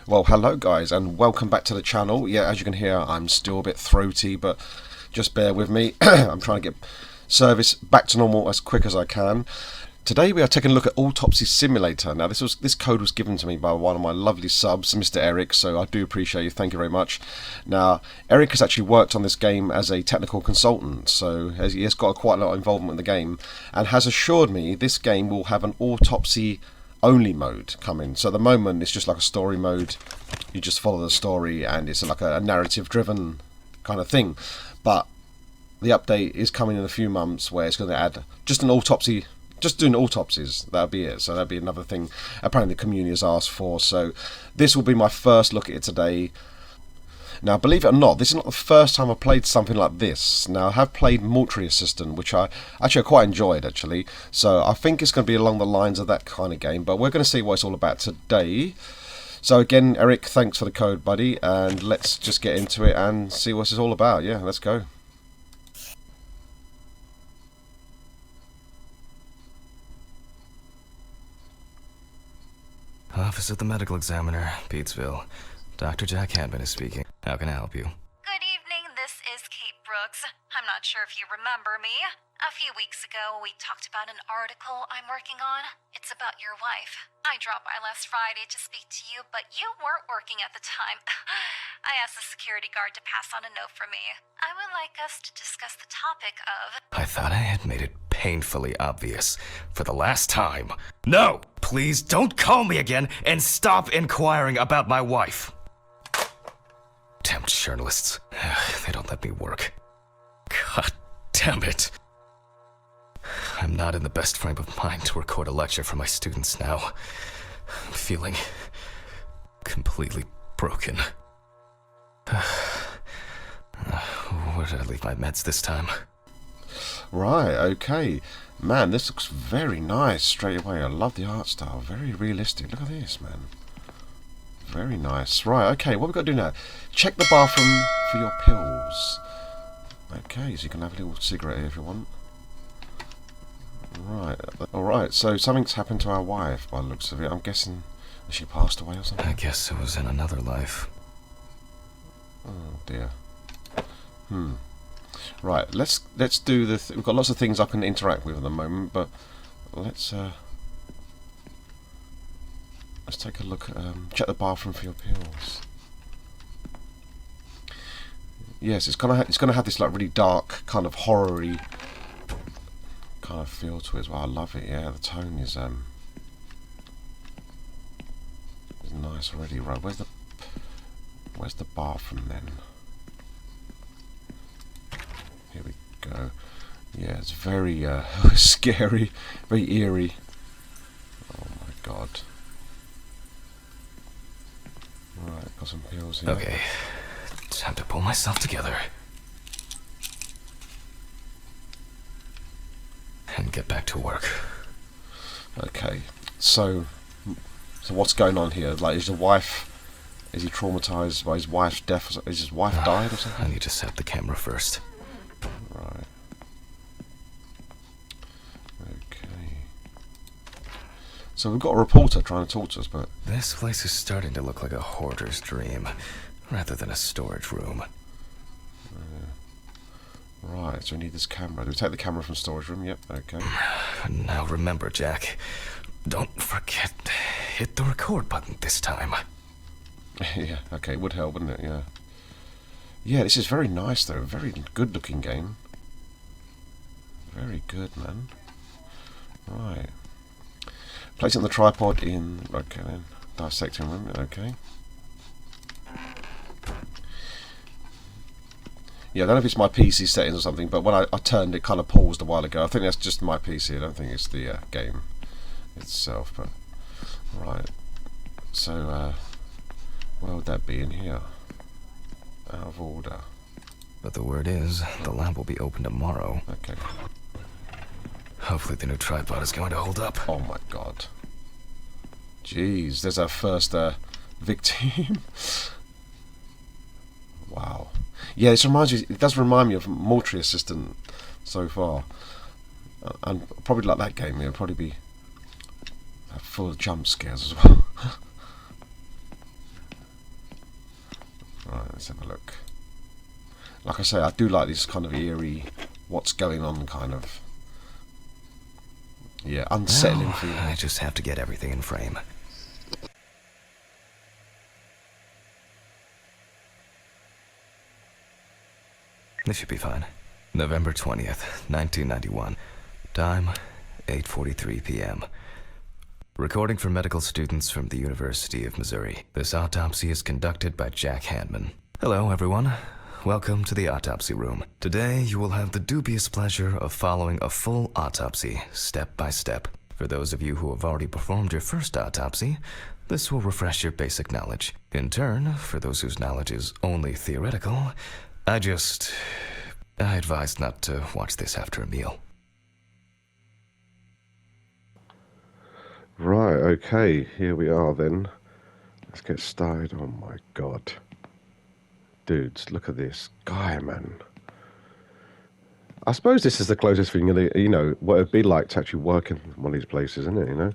Well, hello guys, and welcome back to the channel. Yeah, as you can hear, I'm still a bit throaty, but just bear with me. I'm trying to get service back to normal as quick as I can. Today we are taking a look at Autopsy Simulator. Now, this code was given to me by one of my lovely subs, Mr. Eric, so I do appreciate you. Thank you very much. Now, Eric has actually worked on this game as a technical consultant, so he has got quite a lot of involvement in the game, and has assured me this game will have an autopsy only mode coming. So at the moment it's just like a story mode. You just follow the story and it's like a narrative driven kind of thing. But the update is coming in a few months where it's going to add just an autopsy, just doing autopsies. That'll be it. So that'll be another thing apparently the community has asked for. So this will be my first look at it today. Now, believe it or not, this is not the first time I've played something like this. Now, I have played Mortuary Assistant, which I quite enjoyed, actually. So I think it's going to be along the lines of that kind of game. But we're going to see what it's all about today. So again, Eric, thanks for the code, buddy. And let's just get into it and see what it's all about. Yeah, let's go. Office of the Medical Examiner, Beatsville. Dr. Jack Hanman is speaking. How can I help you? Good evening, this is Kate Brooks. I'm not sure if you remember me. A few weeks ago, we talked about an article I'm working on. It's about your wife. I dropped by last Friday to speak to you, but you weren't working at the time. I asked the security guard to pass on a note for me. I would like us to discuss the topic of... I thought I had made it painfully obvious for the last time. No! Please don't call me again and stop inquiring about my wife. Damn journalists. They don't let me work. God damn it. I'm not in the best frame of mind to record a lecture for my students now. I'm feeling completely broken. Where did I leave my meds this time? Right, okay. Man, this looks very nice straight away. I love the art style. Very realistic. Look at this, man. Very nice. Right, okay, what we've got to do now? Check the bathroom for your pills. Okay, so you can have a little cigarette here if you want. Right, alright, so something's happened to our wife by the looks of it. I'm guessing she passed away or something? I guess it was in another life. Oh dear. Right, let's do the... we've got lots of things I can interact with at the moment, but let's take a look at... check the bathroom for your pills. Yes, it's gonna have this like really dark, kind of horror-y kind of feel to it as well. I love it. Yeah, the tone is nice already. Right, where's the bathroom then? Here we go. Yeah, it's very scary, very eerie. Oh my god. Right, got some pills here. Okay, time to pull myself together. And get back to work. Okay, so what's going on here? Like, is he traumatized by his wife's death? Is his wife died or something? I need to set the camera first. Right. Okay. So we've got a reporter trying to talk to us, but... This place is starting to look like a hoarder's dream, rather than a storage room. Right, so we need this camera. Do we take the camera from storage room? Yep, okay. Now remember, Jack, don't forget, hit the record button this time. Yeah, okay, it would help, wouldn't it? Yeah. Yeah, this is very nice, though. Very good-looking game. Very good, man. Right. Placing the tripod in... okay, then. Dissecting room, okay. Yeah, I don't know if it's my PC settings or something, but when I turned, it kind of paused a while ago. I think that's just my PC. I don't think it's the game itself. But right, so where would that be in here? Out of order. But the word is, the lab will be open tomorrow. Okay. Hopefully the new tripod is going to hold up. Oh my god. Jeez, there's our first victim. Wow. Yeah, this reminds me. It does remind me of Mortuary Assistant so far, and probably like that game. It'll probably be full of jump scares as well. Let's have a look. Like I say, I do like this kind of eerie, what's going on kind of, yeah, unsettling feeling. I just have to get everything in frame. This should be fine. November 20th, 1991. Time, 8:43 p.m. Recording for medical students from the University of Missouri. This autopsy is conducted by Jack Hanman. Hello, everyone. Welcome to the autopsy room. Today, you will have the dubious pleasure of following a full autopsy, step by step. For those of you who have already performed your first autopsy, this will refresh your basic knowledge. In turn, for those whose knowledge is only theoretical, I advise not to watch this after a meal. Right, okay, here we are then. Let's get started. Oh my god. Dudes, look at this guy, man. I suppose this is the closest thing, you know, what it'd be like to actually work in one of these places, isn't it, you know?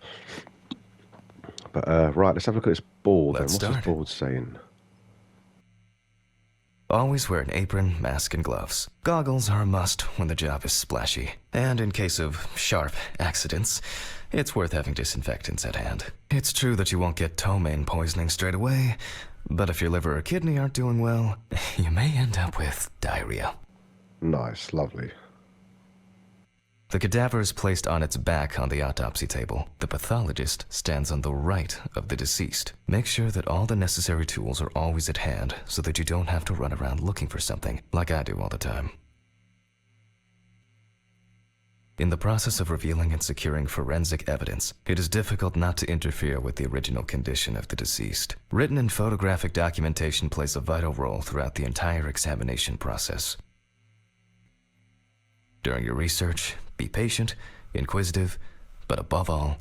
But, right, let's have a look at this board then. What's this board saying? Always wear an apron, mask, and gloves. Goggles are a must when the job is splashy. And in case of sharp accidents, it's worth having disinfectants at hand. It's true that you won't get ptomaine poisoning straight away, but if your liver or kidney aren't doing well, you may end up with diarrhea. Nice, lovely. The cadaver is placed on its back on the autopsy table. The pathologist stands on the right of the deceased. Make sure that all the necessary tools are always at hand so that you don't have to run around looking for something, like I do all the time. In the process of revealing and securing forensic evidence, it is difficult not to interfere with the original condition of the deceased. Written and photographic documentation plays a vital role throughout the entire examination process. During your research, be patient, inquisitive, but above all,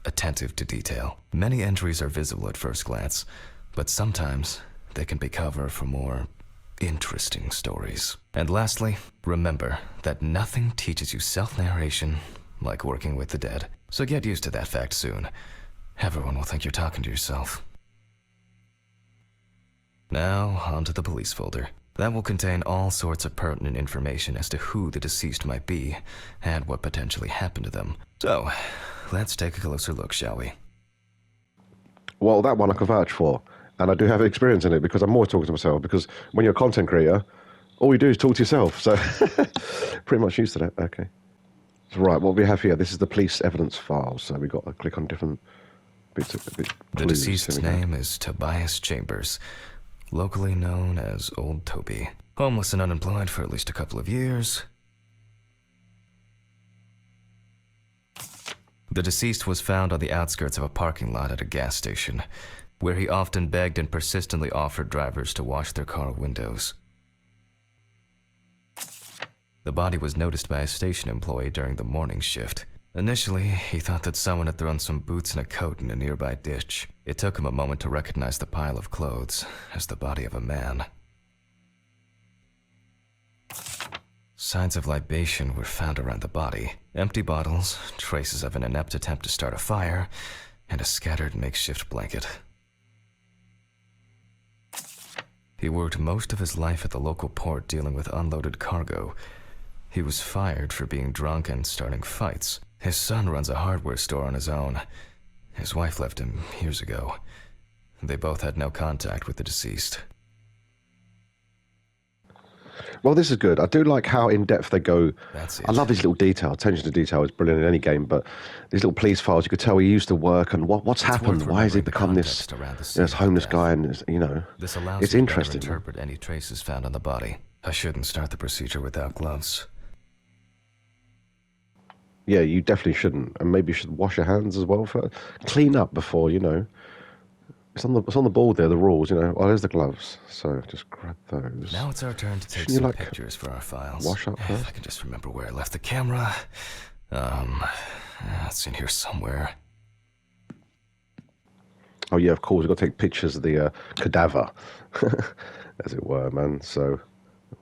attentive to detail. Many entries are visible at first glance, but sometimes they can be cover for more interesting stories. And lastly, remember that nothing teaches you self-narration like working with the dead. So get used to that fact soon. Everyone will think you're talking to yourself. Now, onto the police folder. That will contain all sorts of pertinent information as to who the deceased might be and what potentially happened to them. So, let's take a closer look, shall we? Well, that one I can vouch for. And I do have experience in it because I'm always talking to myself. Because when you're a content creator, all you do is talk to yourself. So, pretty much used to that. Okay. So, right, what we have here, this is the police evidence file. So, we've got to click on different bits of clues. The deceased's name is Tobias Chambers, locally known as Old Toby. Homeless and unemployed for at least a couple of years. The deceased was found on the outskirts of a parking lot at a gas station, where he often begged and persistently offered drivers to wash their car windows. The body was noticed by a station employee during the morning shift. Initially, he thought that someone had thrown some boots and a coat in a nearby ditch. It took him a moment to recognize the pile of clothes as the body of a man. Signs of libation were found around the body. Empty bottles, traces of an inept attempt to start a fire, and a scattered makeshift blanket. He worked most of his life at the local port dealing with unloaded cargo. He was fired for being drunk and starting fights. His son runs a hardware store on his own. His wife left him years ago. They both had no contact with the deceased. Well, this is good. I do like how in-depth they go. That's it. I love these little details. Attention to detail is brilliant in any game, but these little police files, you could tell he used to work and what's happened. Why has he become this homeless guy? And you know, this allows it's you to interesting. better interpret any traces found on the body. I shouldn't start the procedure without gloves. Yeah, you definitely shouldn't, and maybe you should wash your hands as well. Clean up before, you know. It's on the board there, the rules, you know. Oh, there's the gloves. So just grab those. Now it's our turn to take Shouldn't you, some like, pictures for our files. wash up first? If I can just remember where I left the camera. It's in here somewhere. Oh yeah, of course. We've got to take pictures of the cadaver, as it were, man. So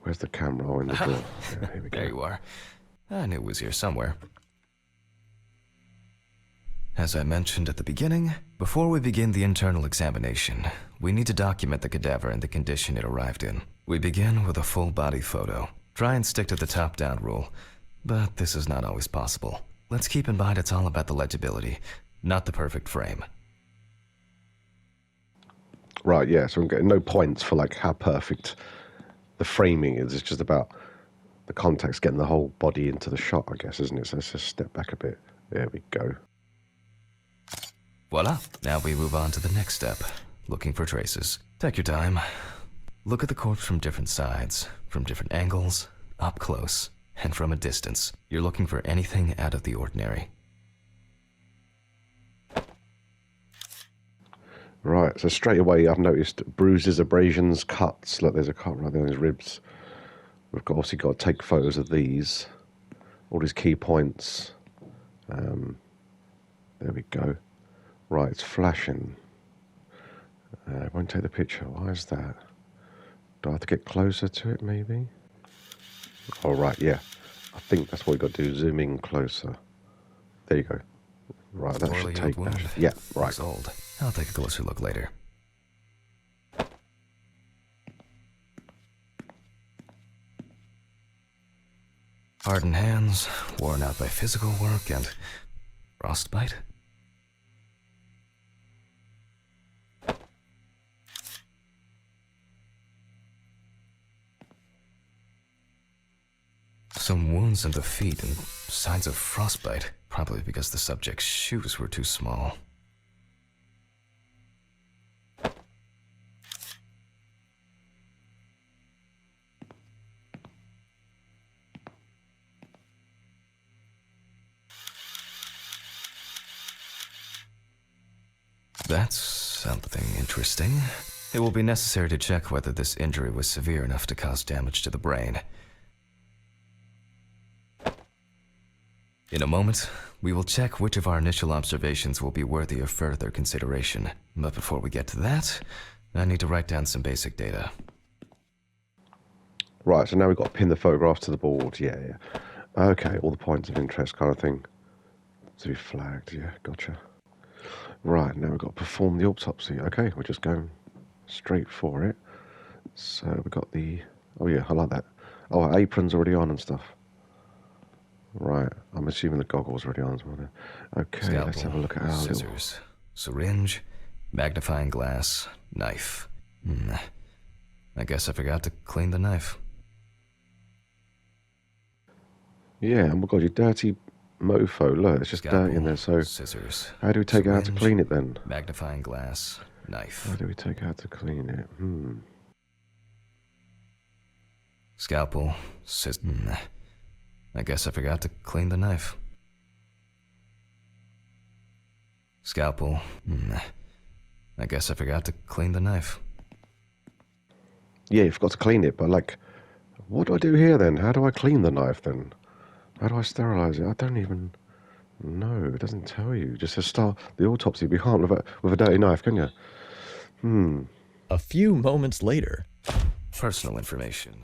where's the camera? Oh, in the door. Yeah, here we go. There you are. I knew it was here somewhere. As I mentioned at the beginning, before we begin the internal examination, we need to document the cadaver and the condition it arrived in. We begin with a full body photo. Try and stick to the top-down rule, but this is not always possible. Let's keep in mind it's all about the legibility, not the perfect frame. Right, yeah, so I'm getting no points for like how perfect the framing is. It's just about the context, getting the whole body into the shot, I guess, isn't it? So let's just step back a bit. There we go. Voila! Now we move on to the next step, looking for traces. Take your time. Look at the corpse from different sides, from different angles, up close, and from a distance. You're looking for anything out of the ordinary. Right, so straight away I've noticed bruises, abrasions, cuts. Look, there's a cut right there on his ribs. We've obviously got to take photos of these, all these key points. There we go. Right, it's flashing. I won't take the picture. Why is that? Do I have to get closer to it, maybe? Oh, right, yeah. I think that's what we've got to do. Zoom in closer. There you go. Right, that should take that. Yeah, right. Looks old. I'll take a closer look later. Hardened hands, worn out by physical work, and frostbite? Some wounds in the feet and signs of frostbite, probably because the subject's shoes were too small. That's something interesting. It will be necessary to check whether this injury was severe enough to cause damage to the brain. In a moment, we will check which of our initial observations will be worthy of further consideration. But before we get to that, I need to write down some basic data. Right, so now we've got to pin the photographs to the board. Yeah, yeah. Okay, all the points of interest kind of thing. To be flagged, yeah, gotcha. Right, now we've got to perform the autopsy. Okay, we're just going straight for it. So we've got the... Oh yeah, I like that. Oh, our apron's already on and stuff. Right, I'm assuming the goggles are already on as well. Okay, Scalpel, let's have a look at our scissors, syringe, magnifying glass, knife. I guess I forgot to clean the knife. Yeah, oh my god, you dirty mofo. Look, it's just dirty in there. So scissors, how do we take it out to clean it then? Magnifying glass, knife. How do we take it out to clean it? Scalpel, scissors. I guess I forgot to clean the knife. Scalpel. I guess I forgot to clean the knife. Yeah, you forgot to clean it, but like, what do I do here then? How do I clean the knife then? How do I sterilize it? I don't even know. It doesn't tell you. It just says start the autopsy. You can't with a dirty knife, can you? A few moments later. Personal information.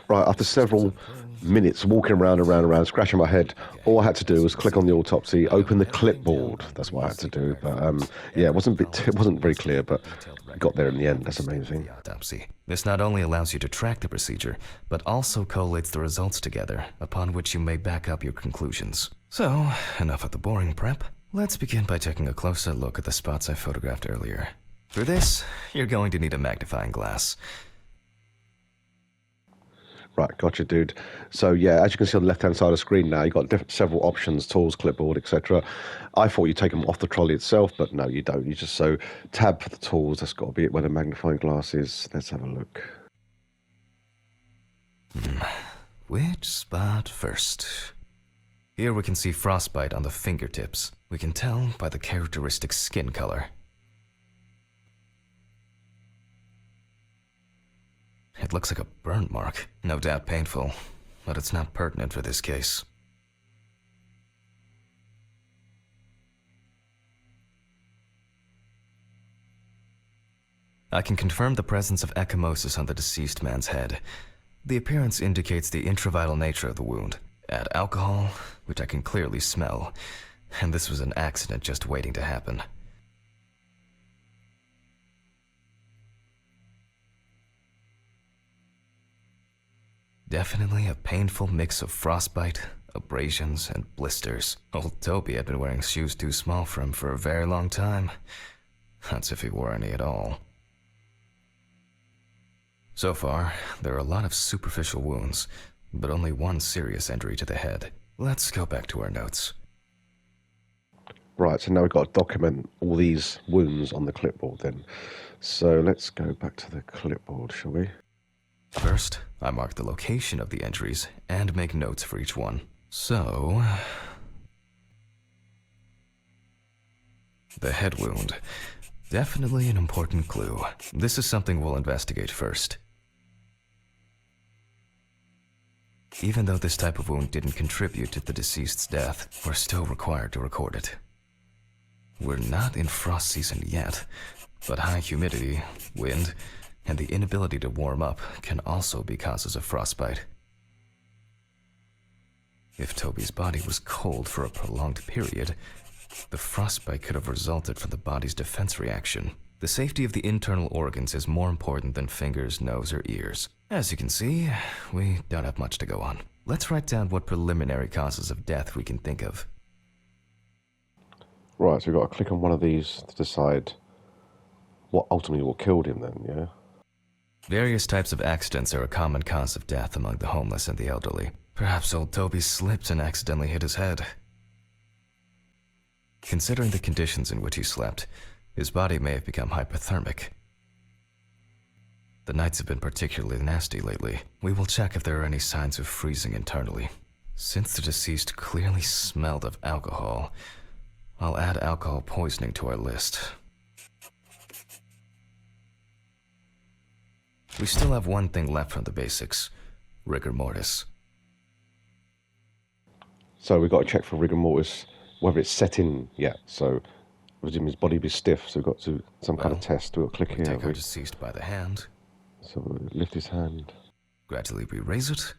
Right, after several minutes walking around, scratching my head, all I had to do was click on the autopsy, open the clipboard. That's what I had to do. But yeah, it wasn't very clear, but got there in the end. That's amazing. Autopsy. This not only allows you to track the procedure, but also collates the results together, upon which you may back up your conclusions. So, enough of the boring prep. Let's begin by taking a closer look at the spots I photographed earlier. For this, you're going to need a magnifying glass. Right, gotcha, dude. So yeah, as you can see on the left-hand side of the screen now, you've got several options, tools, clipboard, etc. I thought you'd take them off the trolley itself, but no, you don't. You just tab for the tools. That's got to be it where the magnifying glass is. Let's have a look. Which spot first? Here we can see frostbite on the fingertips. We can tell by the characteristic skin color. It looks like a burn mark, no doubt painful, but it's not pertinent for this case. I can confirm the presence of ecchymosis on the deceased man's head. The appearance indicates the intravital nature of the wound. Add alcohol, which I can clearly smell, and this was an accident just waiting to happen. Definitely a painful mix of frostbite, abrasions, and blisters. Old Toby had been wearing shoes too small for him for a very long time. That's if he wore any at all. So far, there are a lot of superficial wounds, but only one serious injury to the head. Let's go back to our notes. Right, so now we've got to document all these wounds on the clipboard then. So let's go back to the clipboard, shall we? First, I mark the location of the injuries and make notes for each one. So, the head wound. Definitely an important clue. This is something we'll investigate first. Even though this type of wound didn't contribute to the deceased's death, we're still required to record it. We're not in frost season yet, but high humidity, wind, and the inability to warm up can also be causes of frostbite. If Toby's body was cold for a prolonged period, the frostbite could have resulted from the body's defense reaction. The safety of the internal organs is more important than fingers, nose, or ears. As you can see, we don't have much to go on. Let's write down what preliminary causes of death we can think of. Right, so we've got to click on one of these to decide what ultimately will kill him then, yeah? Various types of accidents are a common cause of death among the homeless and the elderly. Perhaps old Toby slipped and accidentally hit his head. Considering the conditions in which he slept, his body may have become hypothermic. The nights have been particularly nasty lately. We will check if there are any signs of freezing internally. Since the deceased clearly smelled of alcohol, I'll add alcohol poisoning to our list. We still have one thing left from the basics: rigor mortis. So we've got to check for rigor mortis, whether it's set in yet. So I presume his body be stiff, so we've got to some kind of test. We'll click We here. take our deceased by the hand, So we'll lift his hand. gradually we raise it.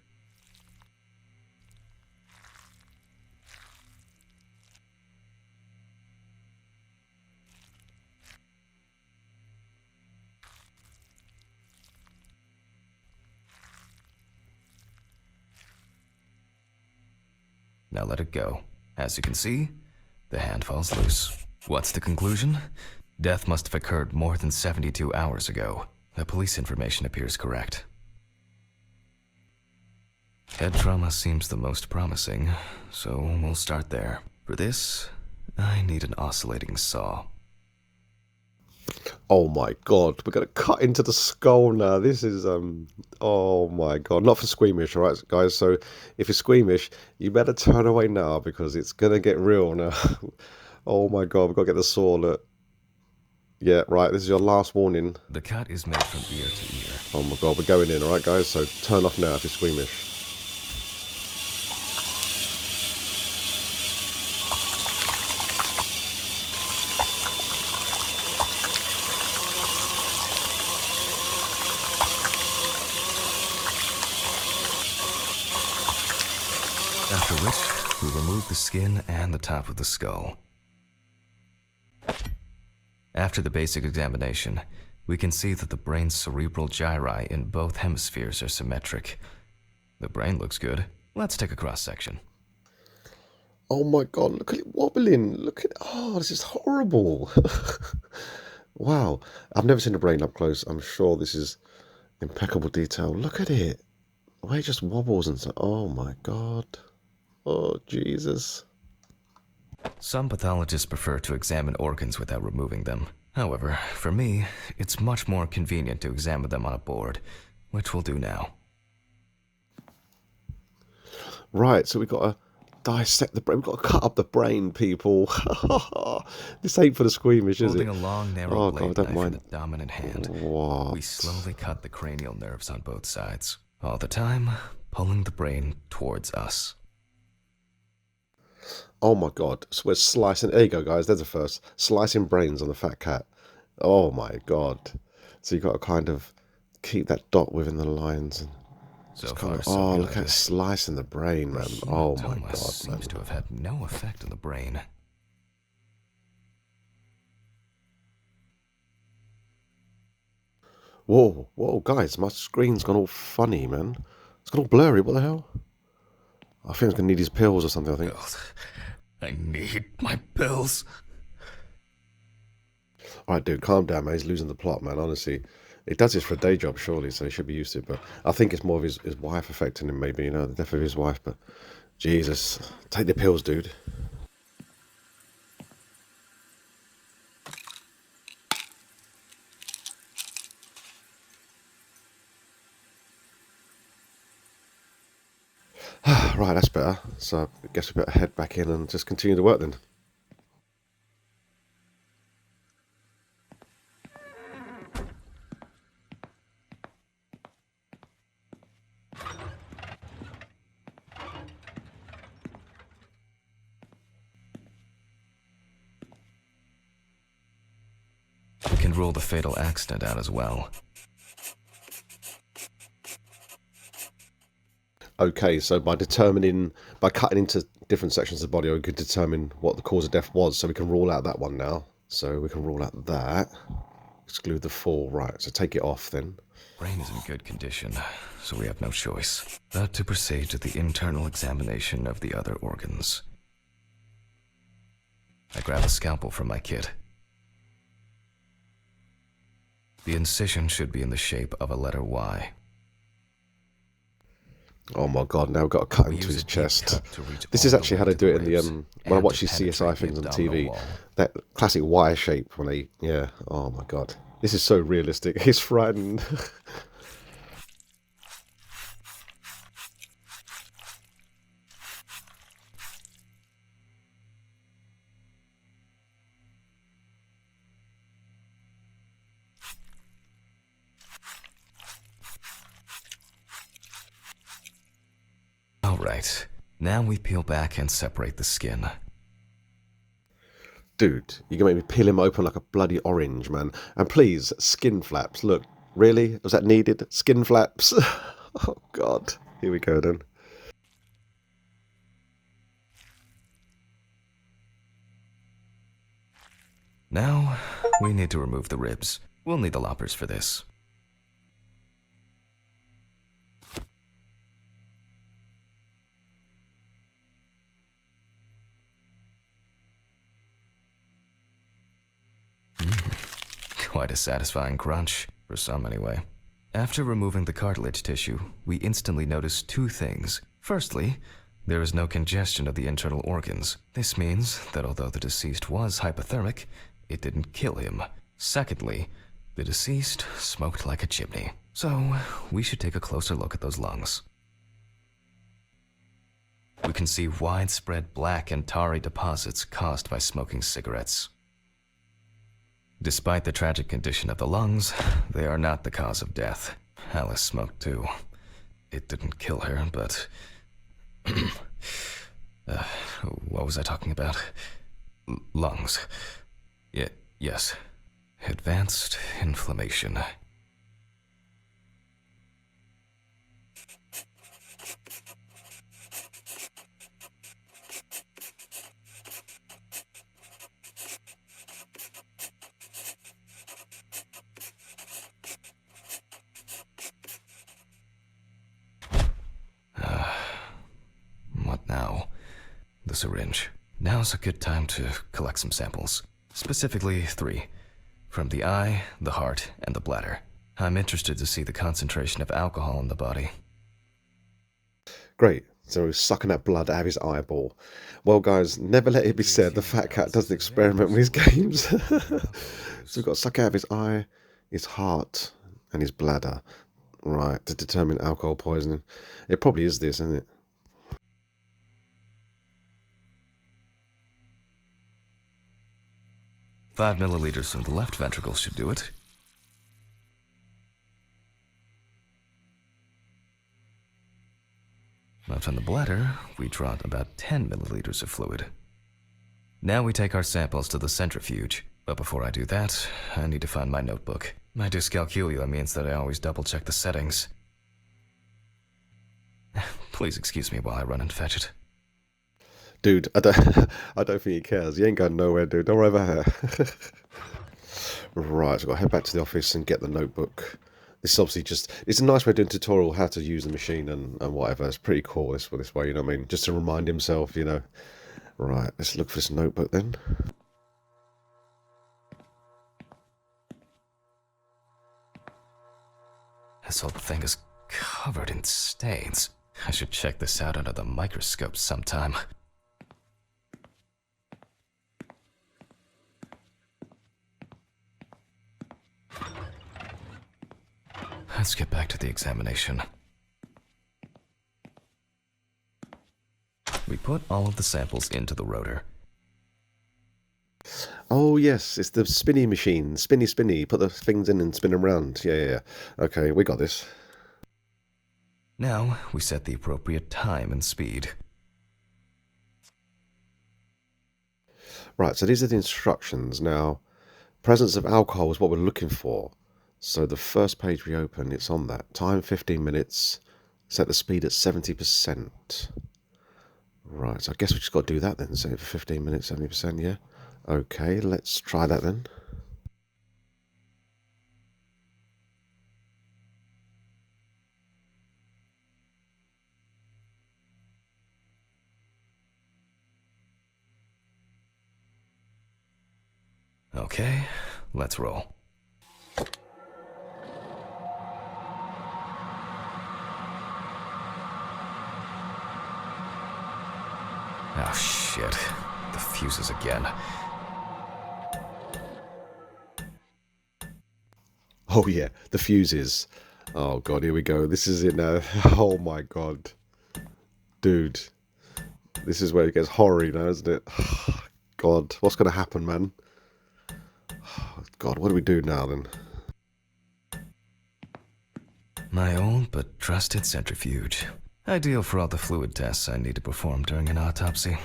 Now let it go. As you can see, the hand falls loose. What's the conclusion? Death must have occurred more than 72 hours ago. The police information appears correct. Head trauma seems the most promising, so we'll start there. For this, I need an oscillating saw. Oh my god, we're going to cut into the skull now. This is, oh my god. Not for squeamish, alright, guys? So if you're squeamish, you better turn away now because it's going to get real now. Oh my god, we've got to get the saw. Look. Yeah, right, this is your last warning. The cut is made from ear to ear. Oh my god, we're going in, alright, guys? So turn off now if you're squeamish. After which, we remove the skin and the top of the skull. After the basic examination, we can see that the brain's cerebral gyri in both hemispheres are symmetric. The brain looks good. Let's take a cross-section. Oh my god, look at it wobbling. Look at, oh, this is horrible. Wow, I've never seen a brain up close. I'm sure this is impeccable detail. Look at it. The way it just wobbles and so, oh my god. Oh, Jesus. Some pathologists prefer to examine organs without removing them. However, for me, it's much more convenient to examine them on a board, which we'll do now. Right, so we've got to dissect the brain. We've got to cut up the brain, people. This ain't for the squeamish, is it? Holding a long, narrow blade God, I don't knife mind. in the dominant hand, What? we slowly cut the cranial nerves on both sides, all the time pulling the brain towards us. Oh my god. So we're slicing. There you go, guys. There's the first. Slicing brains on the fat cat. Oh my god. So you've got to kind of keep that dot within the lines. And So just far, kind of, so oh, good. look at slicing the brain, man. Oh my Hematoma god, man. seems to have had no effect on the brain. Whoa, whoa, guys, my screen's gone all funny, man. It's gone all blurry. What the hell? I think I'm gonna need these pills or something. I think. Pills. I need my pills. All right, dude, calm down, man. He's losing the plot, man. Honestly, he does this for a day job, surely, so he should be used to it. But I think it's more of his wife affecting him, maybe. You know, the death of his wife. But Jesus, take the pills, dude. Right, that's better. So I guess we better head back in and just continue the work then. We can rule the fatal accident out as well. Okay, so by cutting into different sections of the body, we could determine what the cause of death was, so we can rule out that one now. So we can rule out that. Exclude the fall, right, so take it off then. Brain is in good condition, so we have no choice but to proceed to the internal examination of the other organs. I grab a scalpel from my kit. The incision should be in the shape of a letter Y. Oh my god, now we've got to cut into his chest. This is actually how they do it in the, when I watch these CSI things on TV. That classic Y shape when they, yeah, oh my god. This is so realistic, he's frightened. Alright, now we peel back and separate the skin. Dude, you're gonna make me peel him open like a bloody orange, man. And please, skin flaps. Look, really? Was that needed? Skin flaps? Oh god. Here we go then. Now, we need to remove the ribs. We'll need the loppers for this. Quite a satisfying crunch, for some anyway. After removing the cartilage tissue, we instantly notice two things. Firstly, there is no congestion of the internal organs. This means that although the deceased was hypothermic, it didn't kill him. Secondly, the deceased smoked like a chimney. So, we should take a closer look at those lungs. We can see widespread black and tarry deposits caused by smoking cigarettes. Despite the tragic condition of the lungs, they are not the cause of death. Alice smoked too. It didn't kill her, but... what was I talking about? Lungs. Yes. Advanced inflammation. What now? The syringe. Now's a good time to collect some samples. Specifically 3. From the eye, the heart, and the bladder. I'm interested to see the concentration of alcohol in the body. Great. So he's sucking that blood out of his eyeball. Well, guys, never let it be said the fat cat does an experiment with his games. So we've got to suck out of his eye, his heart, and his bladder. Right, to determine alcohol poisoning. It probably is this, isn't it? Five milliliters from the left ventricle should do it. Now from the bladder, we draw about 10 milliliters of fluid. Now we take our samples to the centrifuge. But before I do that, I need to find my notebook. My dyscalculia means that I always double-check the settings. Please excuse me while I run and fetch it. Dude, I don't think he cares. He ain't going nowhere, Don't worry about her. Right, so I've got to head back to the office and get the notebook. This is obviously just, it's a nice way of doing a tutorial how to use the machine and whatever. It's pretty cool this way, you know what I mean? Just to remind himself, you know. Right, let's look for this notebook then. This whole thing is covered in stains. I should check this out under the microscope sometime. Let's get back to the examination. We put all of the samples into the rotor. Oh yes, it's the spinny machine. Spinny. Put the things in and spin them around. Yeah. Okay, we got this. Now, we set the appropriate time and speed. Right, so these are the instructions. Now, presence of alcohol is what we're looking for. So the first page we open, it's on that. Time 15 minutes. Set the speed at 70%. Right, so I guess we just got to do that then. Set it for 15 minutes, 70%, yeah? Okay, let's try that then. Okay, let's roll. Oh shit, the fuses again. Oh yeah, the fuses. Oh god, here we go. This is it now. Oh my god. Dude. This is where it gets horror now, isn't it? God, what's going to happen, man? God, what do we do now then? My old but trusted centrifuge. Ideal for all the fluid tests I need to perform during an autopsy.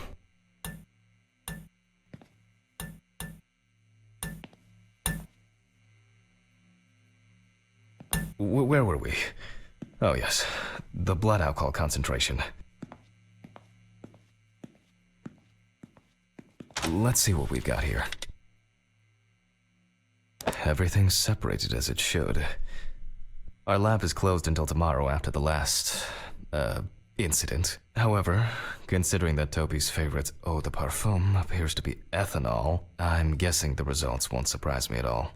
Where were we? Oh yes, the blood alcohol concentration. Let's see what we've got here. Everything's separated as it should. Our lab is closed until tomorrow after the last, incident. However, considering that Toby's favorite eau de parfum appears to be ethanol, I'm guessing the results won't surprise me at all.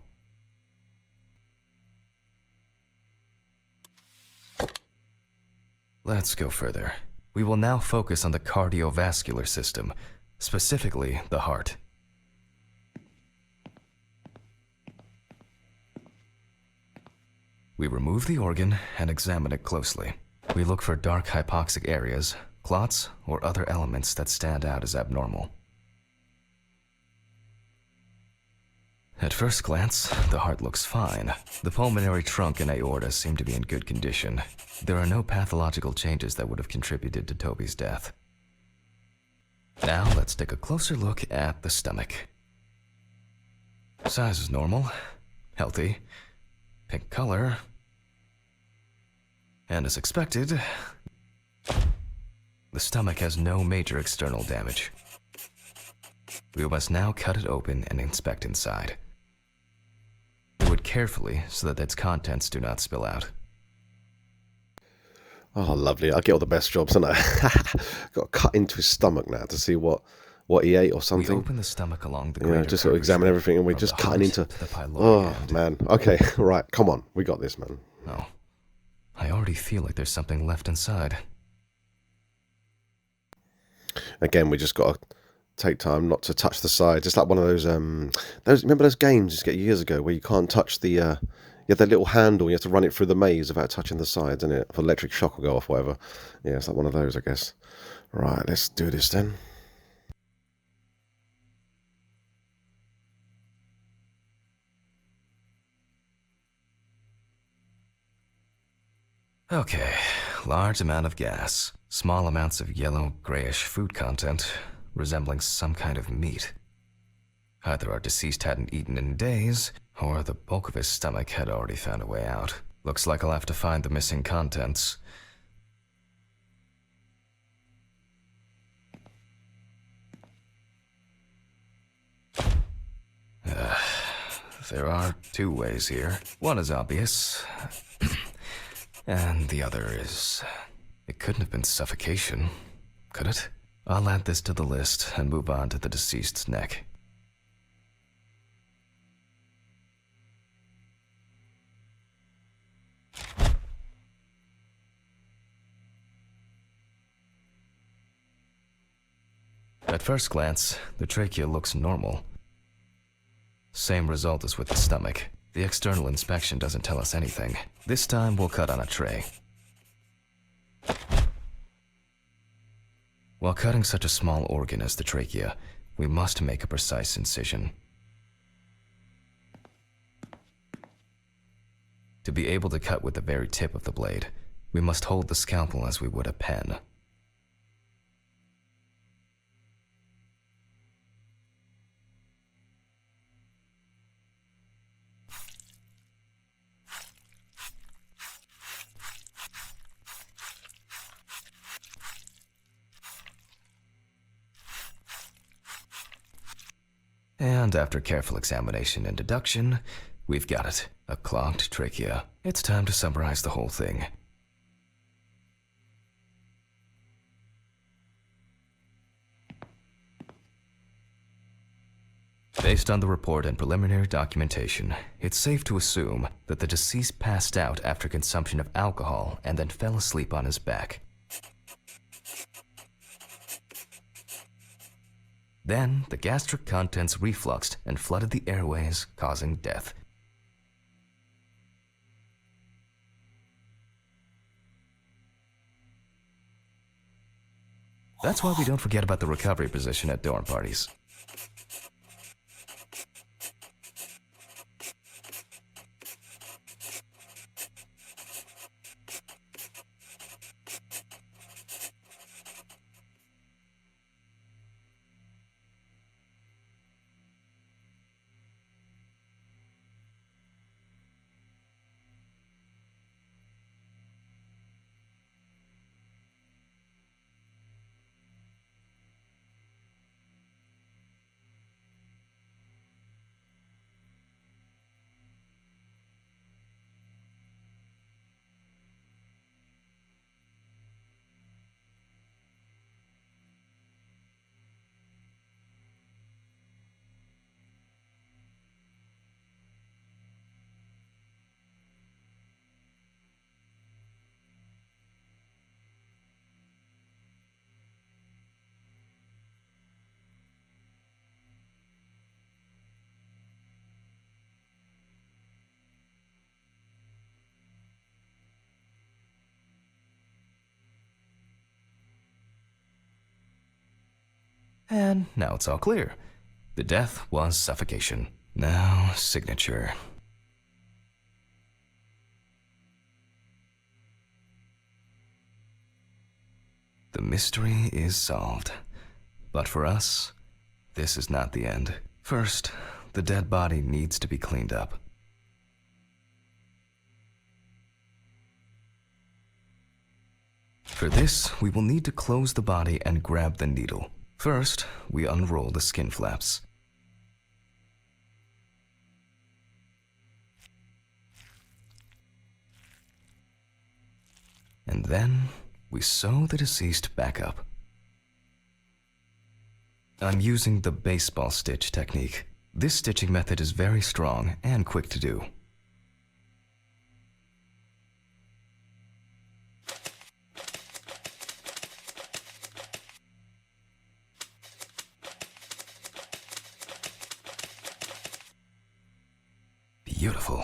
Let's go further. We will now focus on the cardiovascular system, specifically the heart. We remove the organ and examine it closely. We look for dark hypoxic areas, clots, or other elements that stand out as abnormal. At first glance, the heart looks fine. The pulmonary trunk and aorta seem to be in good condition. There are no pathological changes that would have contributed to Toby's death. Now let's take a closer look at the stomach. Size is normal, healthy, pink color, and as expected, the stomach has no major external damage. We must now cut it open and inspect inside. Do it carefully so that its contents do not spill out. Oh, lovely. I get all the best jobs, don't I? Got to cut into his stomach now to see what he ate or something. We open the stomach along the Yeah, just sort of examine everything, and we're just cutting into... Oh, man. Okay, right. Come on. We got this, man. Oh, I already feel like there's something left inside. Again, we just got to take time not to touch the sides. It's like one of those remember those games you used to get years ago where you can't touch the, you have that little handle, you have to run it through the maze without touching the sides, and it, if electric shock will go off, whatever. Yeah, it's like one of those, I guess. Right, let's do this then. Okay, large amount of gas, small amounts of yellow, grayish food content, resembling some kind of meat. Either our deceased hadn't eaten in days, or the bulk of his stomach had already found a way out. Looks like I'll have to find the missing contents. there are two ways here. One is obvious, and the other is... It couldn't have been suffocation, could it? I'll add this to the list and move on to the deceased's neck. At first glance, the trachea looks normal. Same result as with the stomach. The external inspection doesn't tell us anything. This time we'll cut on a tray. While cutting such a small organ as the trachea, we must make a precise incision. To be able to cut with the very tip of the blade, we must hold the scalpel as we would a pen. And after careful examination and deduction, we've got it. A clogged trachea. It's time to summarize the whole thing. Based on the report and preliminary documentation, it's safe to assume that the deceased passed out after consumption of alcohol and then fell asleep on his back. Then, the gastric contents refluxed and flooded the airways, causing death. That's why we don't forget about the recovery position at dorm parties. And now it's all clear. The death was suffocation. Now, signature. The mystery is solved. But for us, this is not the end. First, the dead body needs to be cleaned up. For this, we will need to close the body and grab the needle. First, we unroll the skin flaps. And then, we sew the deceased back up. I'm using the baseball stitch technique. This stitching method is very strong and quick to do. Beautiful.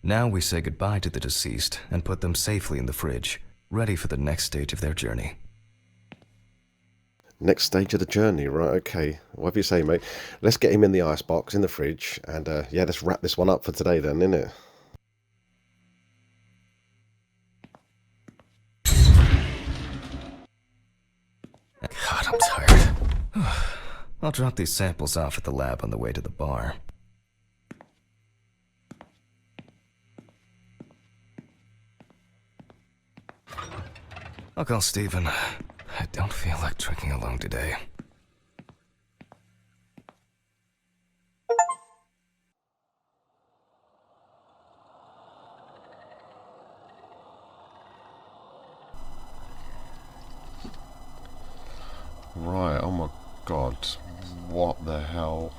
Now we say goodbye to the deceased and put them safely in the fridge, ready for the next stage of their journey. Next stage of the journey, right? Okay. Whatever you say, mate. Let's get him in the icebox, in the fridge, and yeah, let's wrap this one up for today then, innit? God, I'm tired. I'll drop these samples off at the lab on the way to the bar. I'll call Steven. I don't feel like drinking alone today. What the hell?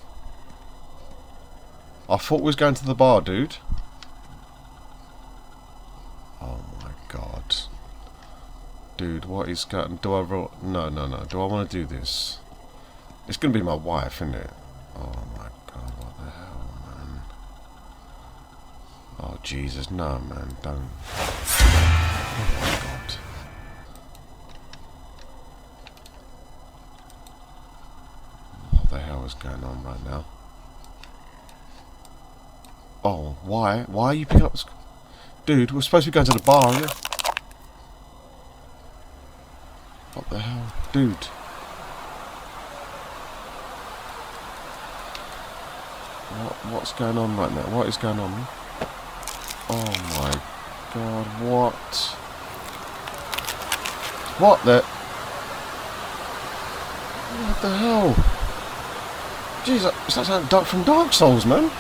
I thought we was going to the bar, dude. Oh my god. Dude, what is going... Do I... No. Do I want to do this? It's going to be my wife, isn't it? Oh my god, what the hell, man? Oh, Jesus, no, man, don't. Oh my god. What the hell is going on right now? Oh, why? Why are you picking up... Dude, we're supposed to be going to the bar, aren't we? What the hell? Dude. What's going on right now? What is going on? Oh my god, what? What the... What the hell? Jeez, it's like something from Dark Souls, man.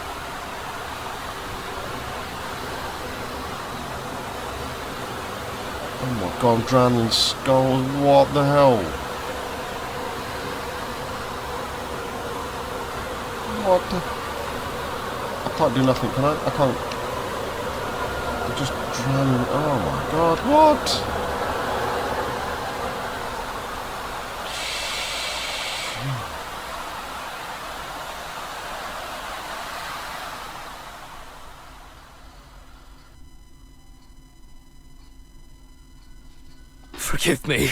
Oh my god, I'm drowning in skulls. What the hell? What the... I can't do nothing, can I? I can't... I'm just drowning... Oh my god, what? Forgive me.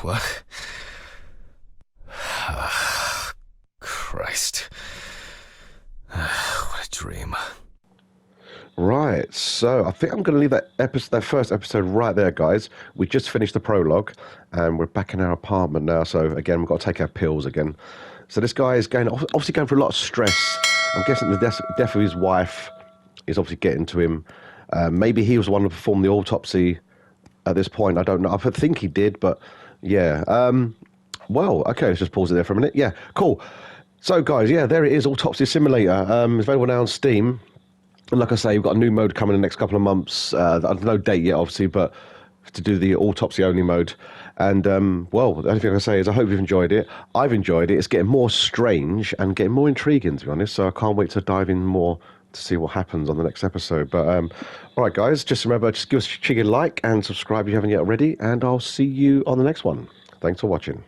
What? Christ. What a dream. Right, so I think I'm going to leave that first episode right there, guys. We just finished the prologue, and we're back in our apartment now. So again, we've got to take our pills again. So this guy is obviously going through a lot of stress. I'm guessing the death of his wife is obviously getting to him. Maybe he was the one who performed the autopsy at this point. I don't know. I think he did, but yeah. Well, okay, let's just pause it there for a minute. Yeah, cool. So, guys, yeah, there it is, Autopsy Simulator. It's available now on Steam. And like I say, we've got a new mode coming in the next couple of months. No date yet, obviously, but to do the autopsy-only mode. And, well, the only thing I can say is I hope you've enjoyed it. I've enjoyed it. It's getting more strange and getting more intriguing, to be honest. So I can't wait to dive in more to see what happens on the next episode. But, all right, guys, just remember, just give us a cheeky like and subscribe if you haven't yet already. And I'll see you on the next one. Thanks for watching.